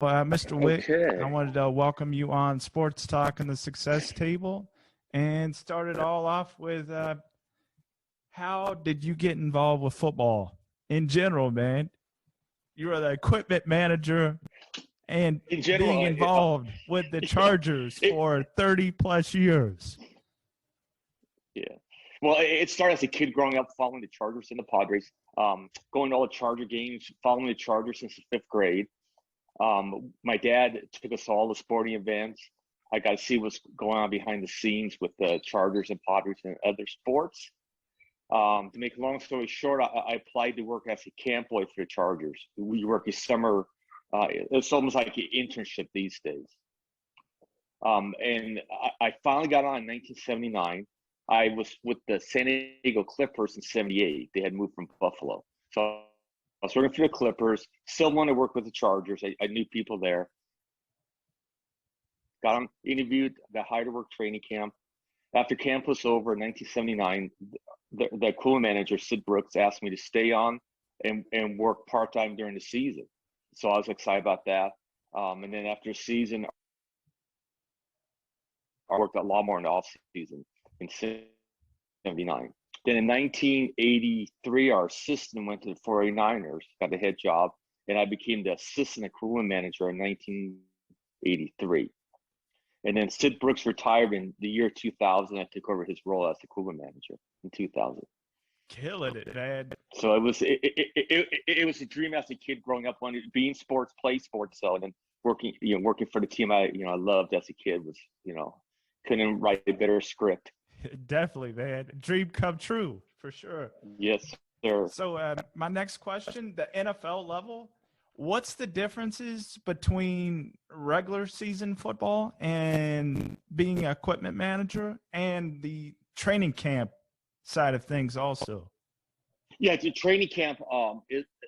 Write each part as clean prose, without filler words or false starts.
Mr. Wick, I Okay. wanted to welcome you on Sports Talk and the Success Table and start it all off with how did you get involved with football in general, man? You were the equipment manager and In general, being involved with the Chargers it, for 30 plus years. yeah. Well, it started as a kid growing up following the Chargers and the Padres, going to all the Charger games, following the Chargers since the fifth grade. My dad took us to all the sporting events. I got to see what's going on behind the scenes with the Chargers and Padres and other sports. To make a long story short, I applied to work as a camp boy for the Chargers. We work a summer. It's almost like an internship these days. And I finally got on in 1979. I was with the San Diego Clippers in '78. They had moved from Buffalo. So I was working for the Clippers, still wanted to work with the Chargers. I knew people there. Got on, interviewed, got hired to work training camp. After camp was over in 1979, the crew manager, Sid Brooks, asked me to stay on and work part-time during the season. So I was excited about that. And then after the season, I worked a lot more in the off season in '79. Then in 1983, our assistant went to the 49ers, got the head job, and I became the assistant equipment manager in 1983. And then Sid Brooks retired in the year 2000. I took over his role as equipment manager in 2000. Killing it, man. So it was a dream as a kid growing up, wanting to be in sports, play sports. So and then working for the team I loved as a kid was couldn't write a better script. Definitely, man. Dream come true for sure. Yes, sir. So my next question, the NFL level, what's the differences between regular season football and being an equipment manager and the training camp side of things also? Yeah, the training camp,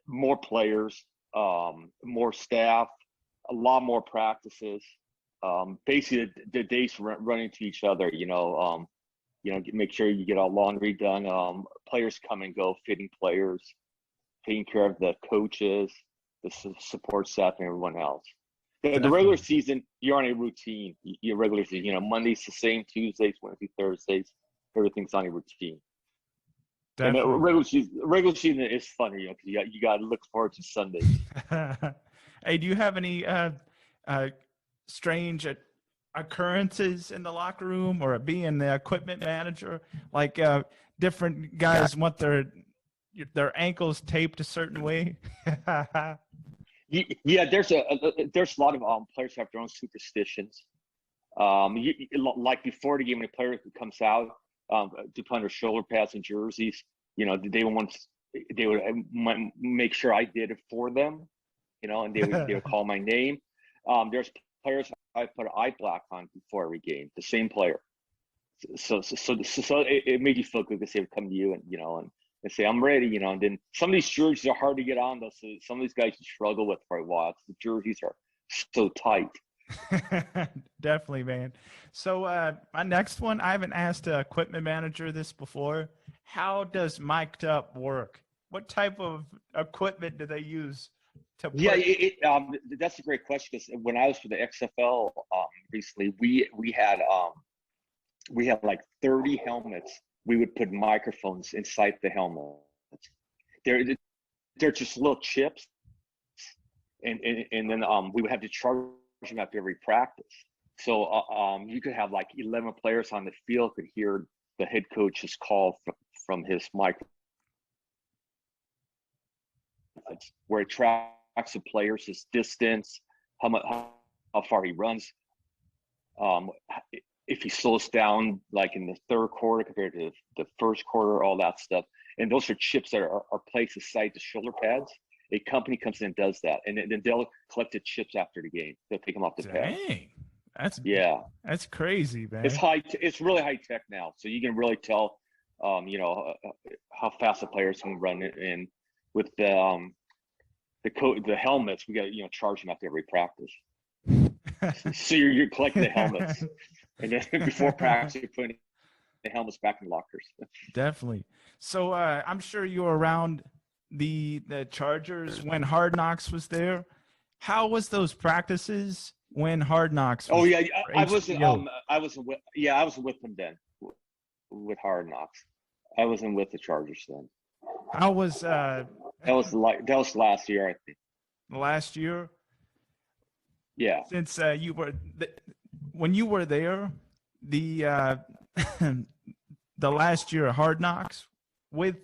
more players, more staff, a lot more practices. Basically, the days running to each other. Make sure you get all laundry done. Players come and go, fitting players, taking care of the coaches, the support staff, and everyone else. The regular season, you're on a routine. Your regular season, Mondays the same, Tuesdays, Wednesdays, Thursdays, everything's on a routine. Definitely. And regular season is funny, because you got to look forward to Sundays. Hey, do you have any strange occurrences in the locker room or being the equipment manager? Like different guys want their ankles taped a certain way. Yeah, there's a lot of players who have their own superstitions. Like before the game, when a player comes out to put on their shoulder pads and jerseys, they would make sure I did it for them, and they would call my name. There's players I put eye black on before every game, the same player. So it made you feel good because they would come to you and say, I'm ready, and then some of these jerseys are hard to get on, though. So some of these guys you struggle with for a while because the jerseys are so tight. Definitely, man. So my next one, I haven't asked a equipment manager this before. How does mic'd up work? What type of equipment do they use to put? Yeah, that's a great question, because when I was for the XFL recently, we had like 30 helmets. We would put microphones inside the helmets. They're just little chips, and then we would have to charge them after every practice. So you could have like 11 players on the field could hear the head coach's call from his microphone, where it tracks the players, his distance, how far he runs, if he slows down like in the third quarter compared to the first quarter, all that stuff. And those are chips that are placed aside the shoulder pads. A company comes in and does that, and then they'll collect the chips after the game. They'll take them off the pad. Dang, that's crazy, man. It's really high tech now, so you can really tell, how fast the players can run it. And with the helmets, we got to charge them after every practice. So you're collecting the helmets, and then before practice, you're putting the helmets back in the lockers. Definitely. So I'm sure you were around the Chargers when Hard Knocks was there. How was those practices when Hard Knocks? Oh Was yeah, for I was HBO? I was with I was with them then with Hard Knocks. I wasn't with the Chargers then. How was That was last year, I think. last year? Yeah. Since you were when you were there, the the last year of Hard Knocks with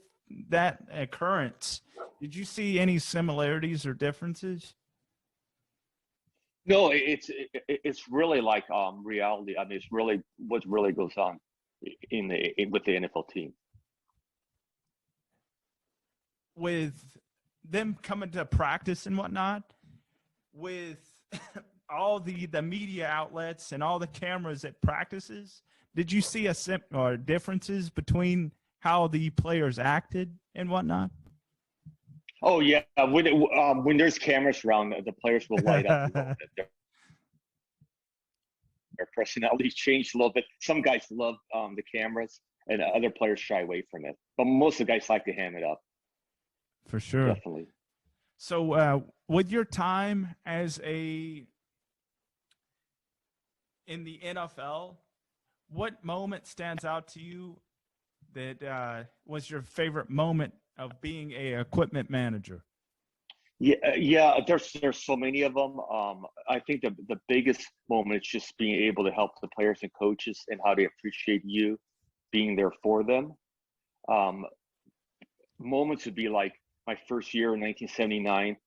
that occurrence, did you see any similarities or differences? No, it's really like reality. I mean, it's really what really goes on with the NFL team. With them coming to practice and whatnot, with all the media outlets and all the cameras at practices, did you see or differences between how the players acted and whatnot? Oh yeah, when there's cameras around, the players will light up a little bit. Their personalities change a little bit. Some guys love the cameras, and other players shy away from it. But most of the guys like to ham it up. For sure. Definitely. So, with your time as in the NFL, what moment stands out to you that was your favorite moment of being a equipment manager? Yeah. There's so many of them. I think the biggest moment is just being able to help the players and coaches and how they appreciate you being there for them. Moments would be like my first year in 1979.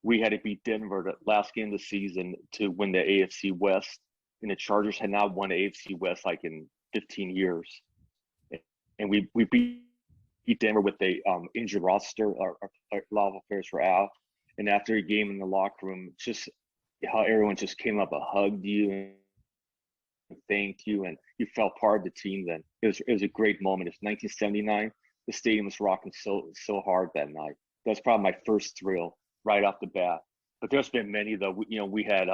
We had to beat Denver the last game of the season to win the AFC West, and the Chargers had not won the AFC West like in 15 years. And we beat Denver with a injured roster. A lot of players were out. And after a game in the locker room, just how everyone just came up and hugged you and thanked you, and you felt part of the team then. It was a great moment. It's 1979. The stadium was rocking so hard that night. That was probably my first thrill right off the bat. But there's been many though. We had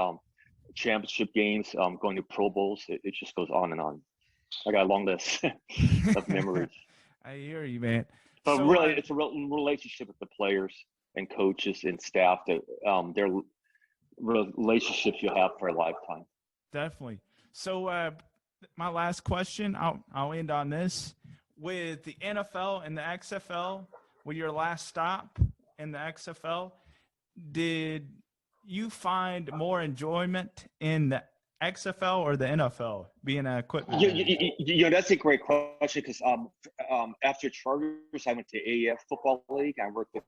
championship games, going to Pro Bowls. It just goes on and on. I got a long list of memories. I hear you, man. But So, really, it's a real relationship with the players and coaches and staff that they're relationships you have for a lifetime. definitely. So, my last question, I'll end on this. With the NFL and the XFL, with your last stop in the XFL, did you find more enjoyment in the XFL or the NFL being an equipment manager? That's a great question because after Chargers, I went to AAF Football League. I worked with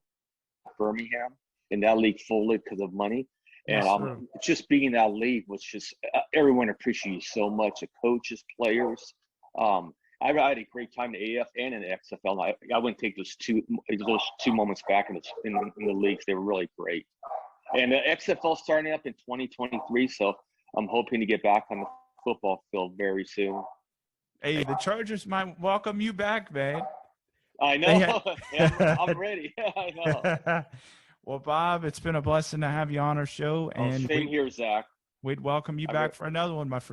Birmingham, and that league folded because of money. Yes, And just being in that league was just everyone appreciated you so much. The coaches, players. I had a great time in the AF and in the XFL. I wouldn't take those two moments back in the leagues. They were really great. And the XFL starting up in 2023, so I'm hoping to get back on the football field very soon. Hey, the Chargers might welcome you back, man. I know. Yeah, I'm ready. I know. Well, Bob, it's been a blessing to have you on our show, and Same here, Zach. we'd welcome you back for another one, my friend.